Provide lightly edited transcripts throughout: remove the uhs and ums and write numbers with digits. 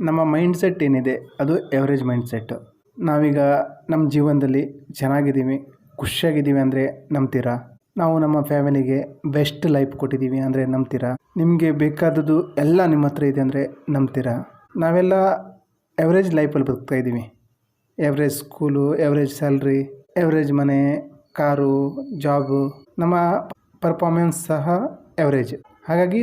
ನಮ್ಮ ಮೈಂಡ್ಸೆಟ್ ಏನಿದೆ ಅದು ಎವರೇಜ್ ಮೈಂಡ್ಸೆಟ್ಟು. ನಾವೀಗ ನಮ್ಮ ಜೀವನದಲ್ಲಿ ಚೆನ್ನಾಗಿದ್ದೀವಿ, ಖುಷಿಯಾಗಿದ್ದೀವಿ ಅಂದರೆ ನಂಬ್ತೀರಾ? ನಾವು ನಮ್ಮ ಫ್ಯಾಮಿಲಿಗೆ ಬೆಸ್ಟ್ ಲೈಫ್ ಕೊಟ್ಟಿದ್ದೀವಿ ಅಂದರೆ ನಂಬ್ತೀರಾ? ನಿಮಗೆ ಬೇಕಾದದ್ದು ಎಲ್ಲ ನಿಮ್ಮ ಹತ್ರ ಇದೆ ಅಂದರೆ ನಂಬ್ತೀರಾ? ನಾವೆಲ್ಲ ಎವರೇಜ್ ಲೈಫಲ್ಲಿ ಬದುಕ್ತಾ ಇದ್ದೀವಿ. Average school, average salary, average ಮನೆ, ಕಾರು, ಜಾಬು, ನಮ್ಮ ಪರ್ಫಾರ್ಮೆನ್ಸ್ ಸಹ ಎವರೇಜ್. ಹಾಗಾಗಿ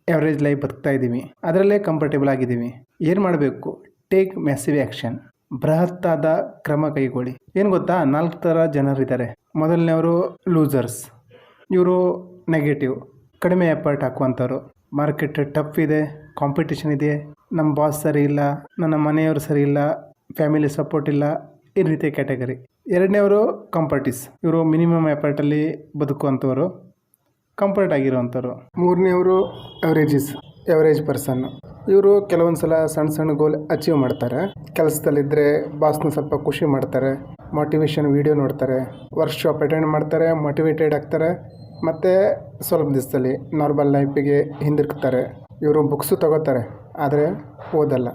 ಎವರೇಜ್ ಲೈಫ್ ಬದುಕ್ತಾ ಇದ್ದೀವಿ, ಅದರಲ್ಲೇ ಕಂಫರ್ಟೇಬಲ್ ಆಗಿದ್ದೀವಿ. ಏನು ಮಾಡಬೇಕು? ಟೇಕ್ ಮ್ಯಾಸಿವ್ ಆ್ಯಕ್ಷನ್, ಬೃಹತ್ತಾದ ಕ್ರಮ ಕೈಗೊಳ್ಳಿ. ಏನು ಗೊತ್ತಾ, 4 ಥರ ಜನರಿದ್ದಾರೆ. ಮೊದಲನೇವರು ಲೂಸರ್ಸ್. ಇವರು ನೆಗೆಟಿವ್, ಕಡಿಮೆ ಎಫರ್ಟ್ ಹಾಕುವಂಥವ್ರು. ಮಾರ್ಕೆಟ್ ಟಫ್ ಇದೆ, ಕಾಂಪಿಟೇಷನ್ ಇದೆ, ನಮ್ಮ ಬಾಸ್ ಸರಿ ಇಲ್ಲ, ನನ್ನ ಮನೆಯವರು ಸರಿ ಇಲ್ಲ, ಫ್ಯಾಮಿಲಿ ಸಪೋರ್ಟ್ ಇಲ್ಲ, ಈ ರೀತಿಯ ಕ್ಯಾಟಗರಿ. ಎರಡನೇವರು ಕಂಫರ್ಟಿಸ್. ಇವರು ಮಿನಿಮಮ್ ಎಫರ್ಟಲ್ಲಿ ಬದುಕುವಂಥವ್ರು, ಕಂಫರ್ಟ್ ಆಗಿರುವಂಥವ್ರು. ಮೂರನೇವರು ಎವರೇಜ್ ಪರ್ಸನ್. ಇವರು ಕೆಲವೊಂದು ಸಲ ಸಣ್ಣ ಗೋಲ್ ಅಚೀವ್ ಮಾಡ್ತಾರೆ. ಕೆಲಸದಲ್ಲಿದ್ದರೆ ಬಾಸ್ನ ಸ್ವಲ್ಪ ಖುಷಿ ಮಾಡ್ತಾರೆ, ಮೋಟಿವೇಶನ್ ವೀಡಿಯೋ ನೋಡ್ತಾರೆ, ವರ್ಕ್ಶಾಪ್ ಅಟೆಂಡ್ ಮಾಡ್ತಾರೆ, ಮೋಟಿವೇಟೆಡ್ ಆಗ್ತಾರೆ, ಮತ್ತು ಸ್ವಲ್ಪ ದಿವಸದಲ್ಲಿ ನಾರ್ಮಲ್ ಲೈಫಿಗೆ ಹಿಂದಿರುಗ್ತಾರೆ. ಇವರು ಬುಕ್ಸು ತಗೋತಾರೆ, ಆದರೆ ಓದಲ್ಲ,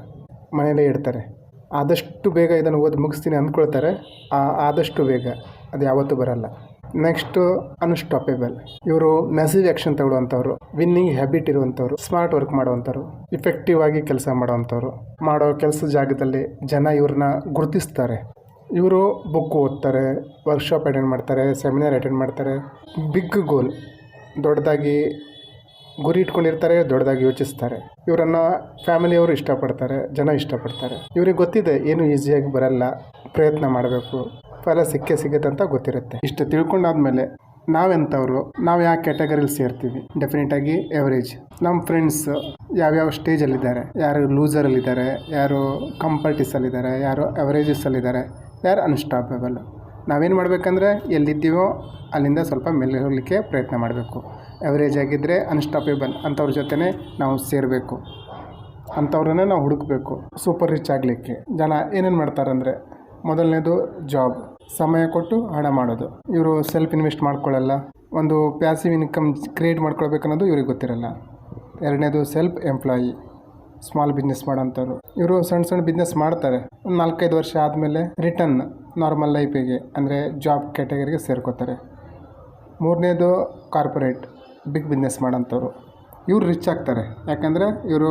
ಮನೇಲೇ ಇಡ್ತಾರೆ. ಆದಷ್ಟು ಬೇಗ ಇದನ್ನು ಓದಿ ಮುಗಿಸ್ತೀನಿ ಅಂದ್ಕೊಳ್ತಾರೆ, ಆದಷ್ಟು ಬೇಗ ಅದು ಯಾವತ್ತೂ ಬರಲ್ಲ. Next unstoppable. ಇವರು ಮ್ಯಾಸಿವ್ ಆ್ಯಕ್ಷನ್ ತಗೊಳ್ಳುವಂಥವ್ರು, ವಿನ್ನಿಂಗ್ ಹ್ಯಾಬಿಟ್ ಇರುವಂಥವ್ರು, ಸ್ಮಾರ್ಟ್ ವರ್ಕ್ ಮಾಡುವಂಥವ್ರು, ಇಫೆಕ್ಟಿವ್ ಆಗಿ ಕೆಲಸ ಮಾಡೋವಂಥವ್ರು. ಮಾಡೋ ಕೆಲಸದ ಜಾಗದಲ್ಲಿ ಜನ ಇವ್ರನ್ನ ಗುರುತಿಸ್ತಾರೆ. ಇವರು ಬುಕ್ ಓದ್ತಾರೆ, ವರ್ಕ್ಶಾಪ್ ಅಟೆಂಡ್ ಮಾಡ್ತಾರೆ, ಸೆಮಿನಾರ್ ಅಟೆಂಡ್ ಮಾಡ್ತಾರೆ. ಬಿಗ್ ಗೋಲ್, ದೊಡ್ಡದಾಗಿ ಗುರಿ ಇಟ್ಕೊಂಡಿರ್ತಾರೆ, ದೊಡ್ಡದಾಗಿ ಯೋಚಿಸ್ತಾರೆ. ಇವರನ್ನು ಫ್ಯಾಮಿಲಿಯವರು ಇಷ್ಟಪಡ್ತಾರೆ, ಜನ ಇಷ್ಟಪಡ್ತಾರೆ. ಇವ್ರಿಗೆ ಗೊತ್ತಿದೆ ಏನು ಈಸಿಯಾಗಿ ಬರಲ್ಲ, ಪ್ರಯತ್ನ ಮಾಡಬೇಕು, ಫಲ ಸಿಗುತ್ತೆ ಅಂತ ಗೊತ್ತಿರುತ್ತೆ. ಇಷ್ಟು ತಿಳ್ಕೊಂಡಾದ್ಮೇಲೆ ನಾವೆಂಥವ್ರು, ನಾವು ಯಾವ ಕ್ಯಾಟಗರಿಲಿ ಸೇರ್ತೀವಿ? ಡೆಫಿನೆಟಾಗಿ ಎವರೇಜ್. ನಮ್ಮ ಫ್ರೆಂಡ್ಸ್ ಯಾವ್ಯಾವ ಸ್ಟೇಜಲ್ಲಿದ್ದಾರೆ, ಯಾರು ಲೂಸರಲ್ಲಿದ್ದಾರೆ, ಯಾರು ಕಂಫರ್ಟಿಸಲ್ಲಿದ್ದಾರೆ, ಯಾರು ಎವರೇಜಸ್ಸಲ್ಲಿದ್ದಾರೆ, ಯಾರು ಅನ್ಸ್ಟಾಪೇಬಲ್. ನಾವೇನು ಮಾಡಬೇಕಂದ್ರೆ ಎಲ್ಲಿದ್ದೀವೋ ಅಲ್ಲಿಂದ ಸ್ವಲ್ಪ ಮೇಲೆ ಹೋಗಲಿಕ್ಕೆ ಪ್ರಯತ್ನ ಮಾಡಬೇಕು. ಎವರೇಜ್ ಆಗಿದ್ದರೆ ಅನ್ಸ್ಟಾಪೇಬಲ್ ಅಂಥವ್ರ ಜೊತೆನೇ ನಾವು ಸೇರಬೇಕು, ಅಂಥವ್ರನ್ನೇ ನಾವು ಹುಡುಕಬೇಕು. ಸೂಪರ್ ರಿಚ್ ಆಗಲಿಕ್ಕೆ ಜನ ಏನೇನು ಮಾಡ್ತಾರಂದರೆ, ಮೊದಲನೇದು ಜಾಬ್, ಸಮಯ ಕೊಟ್ಟು ಹಣ ಮಾಡೋದು. ಇವರು ಸೆಲ್ಫ್ ಇನ್ವೆಸ್ಟ್ ಮಾಡ್ಕೊಳ್ಳಲ್ಲ, ಒಂದು ಪ್ಯಾಸಿವ್ ಇನ್ಕಮ್ ಕ್ರಿಯೇಟ್ ಮಾಡ್ಕೊಳ್ಬೇಕನ್ನೋದು ಇವ್ರಿಗೆ ಗೊತ್ತಿರಲ್ಲ. ಎರಡನೇದು ಸೆಲ್ಫ್ ಎಂಪ್ಲಾಯಿ, ಸ್ಮಾಲ್ ಬಿಸ್ನೆಸ್ ಮಾಡೋಂಥವ್ರು. ಇವರು ಸಣ್ಣ ಬಿಸ್ನೆಸ್ ಮಾಡ್ತಾರೆ, ಒಂದು 4-5 ವರ್ಷ ಆದಮೇಲೆ ರಿಟರ್ನ್ ನಾರ್ಮಲ್ ಲೈಫಿಗೆ ಅಂದರೆ ಜಾಬ್ ಕ್ಯಾಟಗರಿಗೆ ಸೇರ್ಕೋತಾರೆ. ಮೂರನೇದು ಕಾರ್ಪೊರೇಟ್, ಬಿಗ್ ಬಿಸ್ನೆಸ್ ಮಾಡೋಂಥವ್ರು. ಇವರು ರಿಚ್ ಆಗ್ತಾರೆ, ಯಾಕಂದರೆ ಇವರು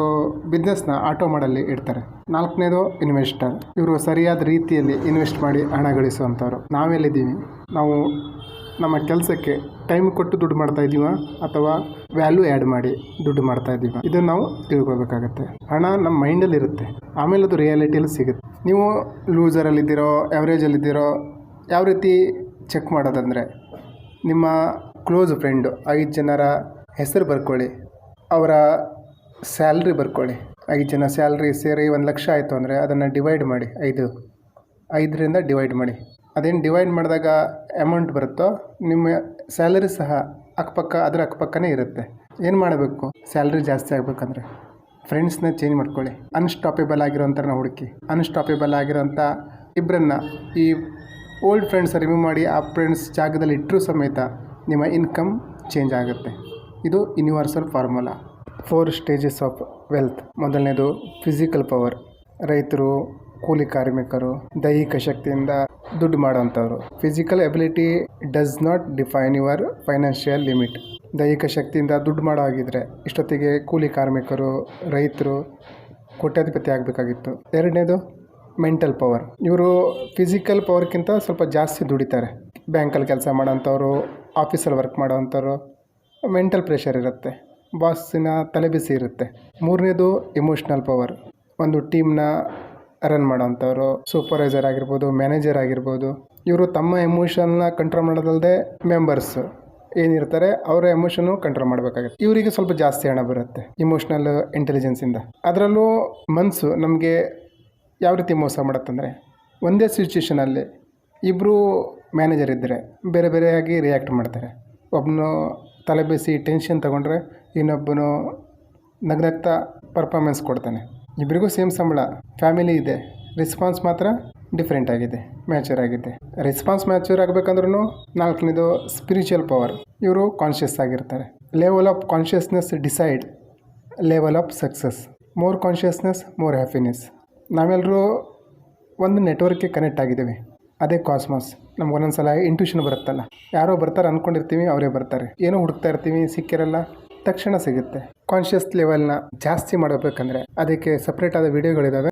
ಬಿಸ್ನೆಸ್ನ ಆಟೋ ಮಾಡಲ್ಲಿ ಇಡ್ತಾರೆ. 4ನೇದು ಇನ್ವೆಸ್ಟರ್. ಇವರು ಸರಿಯಾದ ರೀತಿಯಲ್ಲಿ ಇನ್ವೆಸ್ಟ್ ಮಾಡಿ ಹಣ ಗಳಿಸುವಂಥವ್ರು. ನಾವೆಲ್ಲಿದ್ದೀವಿ? ನಾವು ನಮ್ಮ ಕೆಲಸಕ್ಕೆ ಟೈಮ್ ಕೊಟ್ಟು ದುಡ್ಡು ಮಾಡ್ತಾ ಇದ್ದೀವ ಅಥವಾ ವ್ಯಾಲ್ಯೂ ಆ್ಯಡ್ ಮಾಡಿ ದುಡ್ಡು ಮಾಡ್ತಾ ಇದ್ದೀವ? ಇದನ್ನು ನಾವು ತಿಳ್ಕೊಳ್ಬೇಕಾಗತ್ತೆ. ಹಣ ನಮ್ಮ ಮೈಂಡಲ್ಲಿರುತ್ತೆ, ಆಮೇಲೆ ಅದು ರಿಯಾಲಿಟಿಯಲ್ಲಿ ಸಿಗುತ್ತೆ. ನೀವು ಲೂಸರಲ್ಲಿದ್ದೀರೋ, ಎವರೇಜಲ್ಲಿದ್ದೀರೋ, ಯಾವ ರೀತಿ ಚೆಕ್ ಮಾಡೋದಂದರೆ, ನಿಮ್ಮ ಕ್ಲೋಸ್ ಫ್ರೆಂಡು 5 ಜನರ ಹೆಸರು ಬರ್ಕೊಳ್ಳಿ, ಅವರ ಸ್ಯಾಲ್ರಿ ಬರ್ಕೊಳ್ಳಿ. 5 ಜನ ಸ್ಯಾಲ್ರಿ ಸೇರಿ 1 ಲಕ್ಷ ಆಯಿತು ಅಂದರೆ ಅದನ್ನು ಡಿವೈಡ್ ಮಾಡಿ, 5ರಿಂದ ಡಿವೈಡ್ ಮಾಡಿ. ಅದೇನು ಡಿವೈಡ್ ಮಾಡಿದಾಗ ಅಮೌಂಟ್ ಬರುತ್ತೋ ನಿಮ್ಮ ಸ್ಯಾಲರಿ ಸಹ ಅದರ ಅಕ್ಕಪಕ್ಕನೇ ಇರುತ್ತೆ. ಏನು ಮಾಡಬೇಕು? ಸ್ಯಾಲ್ರಿ ಜಾಸ್ತಿ ಆಗಬೇಕಂದ್ರೆ ಫ್ರೆಂಡ್ಸ್ನ ಚೇಂಜ್ ಮಾಡ್ಕೊಳ್ಳಿ. ಅನ್ಸ್ಟಾಪೇಬಲ್ ಆಗಿರೋಂಥವ್ರನ್ನ ಹುಡುಕಿ. ಅನ್ಸ್ಟಾಪೇಬಲ್ ಆಗಿರೋಂಥ ಇಬ್ಬರನ್ನ, ಈ ಓಲ್ಡ್ ಫ್ರೆಂಡ್ಸ್ ರಿಮೂವ್ ಮಾಡಿ ಆ ಫ್ರೆಂಡ್ಸ್ ಜಾಗದಲ್ಲಿ ಇಟ್ಟರೂ ಸಮೇತ ನಿಮ್ಮ ಇನ್ಕಮ್ ಚೇಂಜ್ ಆಗುತ್ತೆ. ಇದು universal formula. 4 stages of wealth. ಮೊದಲನೇದು ಫಿಸಿಕಲ್ ಪವರ್, ರೈತರು, ಕೂಲಿ ಕಾರ್ಮಿಕರು, ದೈಹಿಕ ಶಕ್ತಿಯಿಂದ ದುಡ್ಡು ಮಾಡೋವಂಥವ್ರು. Physical ability does not define your financial limit. ದೈಹಿಕ ಶಕ್ತಿಯಿಂದ ದುಡ್ಡು ಮಾಡೋ ಆಗಿದ್ರೆ ಇಷ್ಟೊತ್ತಿಗೆ ಕೂಲಿ ಕಾರ್ಮಿಕರು, ರೈತರು ಕೋಟ್ಯಾಧಿಪತಿ ಆಗಬೇಕಾಗಿತ್ತು. ಎರಡನೇದು ಮೆಂಟಲ್ ಪವರ್. ಇವರು ಫಿಸಿಕಲ್ ಪವರ್ಗಿಂತ ಸ್ವಲ್ಪ ಜಾಸ್ತಿ ದುಡಿತಾರೆ. ಬ್ಯಾಂಕಲ್ಲಿ ಕೆಲಸ ಮಾಡೋವಂಥವ್ರು, ಆಫೀಸಲ್ಲಿ ವರ್ಕ್ ಮಾಡೋವಂಥವ್ರು. ಮೆಂಟಲ್ ಪ್ರೆಷರ್ ಇರುತ್ತೆ, ಬಾಸಿನ ತಲೆಬಿಸಿ ಇರುತ್ತೆ. ಮೂರನೇದು ಇಮೋಷ್ನಲ್ ಪವರ್. ಒಂದು ಟೀಮ್ನ ರನ್ ಮಾಡೋವಂಥವ್ರು, ಸೂಪರ್ವೈಸರ್ ಆಗಿರ್ಬೋದು, ಮ್ಯಾನೇಜರ್ ಆಗಿರ್ಬೋದು. ಇವರು ತಮ್ಮ ಎಮೋಷನ್ನ ಕಂಟ್ರೋಲ್ ಮಾಡೋದಲ್ಲದೆ ಮೆಂಬರ್ಸ್ ಏನಿರ್ತಾರೆ ಅವರ ಎಮೋಷನ್ನು ಕಂಟ್ರೋಲ್ ಮಾಡಬೇಕಾಗುತ್ತೆ. ಇವರಿಗೆ ಸ್ವಲ್ಪ ಜಾಸ್ತಿ ಹಣ ಬರುತ್ತೆ ಇಮೋಷ್ನಲ್ ಇಂಟೆಲಿಜೆನ್ಸಿಂದ. ಅದರಲ್ಲೂ ಮನಸ್ಸು ನಮಗೆ ಯಾವ ರೀತಿ ಮೋಸ ಮಾಡುತ್ತಂದರೆ, ಒಂದೇ ಸಿಚುವೇಷನಲ್ಲಿ ಇಬ್ಬರು ಮ್ಯಾನೇಜರ್ ಇದ್ದರೆ ಬೇರೆ ಬೇರೆಯಾಗಿ ರಿಯಾಕ್ಟ್ ಮಾಡ್ತಾರೆ. ಒಬ್ಬನು ತಲೆಬಿಸಿ ಟೆನ್ಷನ್ ತೊಗೊಂಡ್ರೆ ಇನ್ನೊಬ್ಬನು ನಗ್ನಗ್ತಾ ಪರ್ಫಾರ್ಮೆನ್ಸ್ ಕೊಡ್ತಾನೆ. ಇಬ್ಬರಿಗೂ ಸೇಮ್ ಸಂಬಳ, ಫ್ಯಾಮಿಲಿ ಇದೆ, ರೆಸ್ಪಾನ್ಸ್ ಮಾತ್ರ ಡಿಫ್ರೆಂಟ್ ಆಗಿದೆ, ಮ್ಯಾಚೂರ್ ಆಗಿದೆ. ರೆಸ್ಪಾನ್ಸ್ ಮ್ಯಾಚೂರ್ ಆಗಬೇಕಂದ್ರೂ 4ನೇದು ಸ್ಪಿರಿಚುವಲ್ ಪವರ್. ಇವರು ಕಾನ್ಷಿಯಸ್ ಆಗಿರ್ತಾರೆ. Level of consciousness decide level of success. More consciousness more happiness. ನಾವೆಲ್ಲರೂ ಒಂದು ನೆಟ್ವರ್ಕ್ಗೆ ಕನೆಕ್ಟ್ ಆಗಿದ್ದೀವಿ, ಅದೇ ಕಾಸ್ಮಾಸ್. ನಮ್ಗೆ ಒಂದೊಂದು ಸಲ ಇಂಟ್ಯೂಷನ್ ಬರುತ್ತಲ್ಲ, ಯಾರೋ ಬರ್ತಾರೆ ಅಂದ್ಕೊಂಡಿರ್ತೀವಿ, ಅವರೇ ಬರ್ತಾರೆ. ಏನೋ ಹುಡುಕ್ತಾ ಇರ್ತೀವಿ, ಸಿಕ್ಕಿರಲ್ಲ, ತಕ್ಷಣ ಸಿಗುತ್ತೆ. ಕಾನ್ಷಿಯಸ್ ಲೆವೆಲ್ನ ಜಾಸ್ತಿ ಮಾಡಬೇಕಂದ್ರೆ ಅದಕ್ಕೆ ಸಪ್ರೇಟ್ ಆದ ವಿಡಿಯೋಗಳಿದ್ದಾವೆ.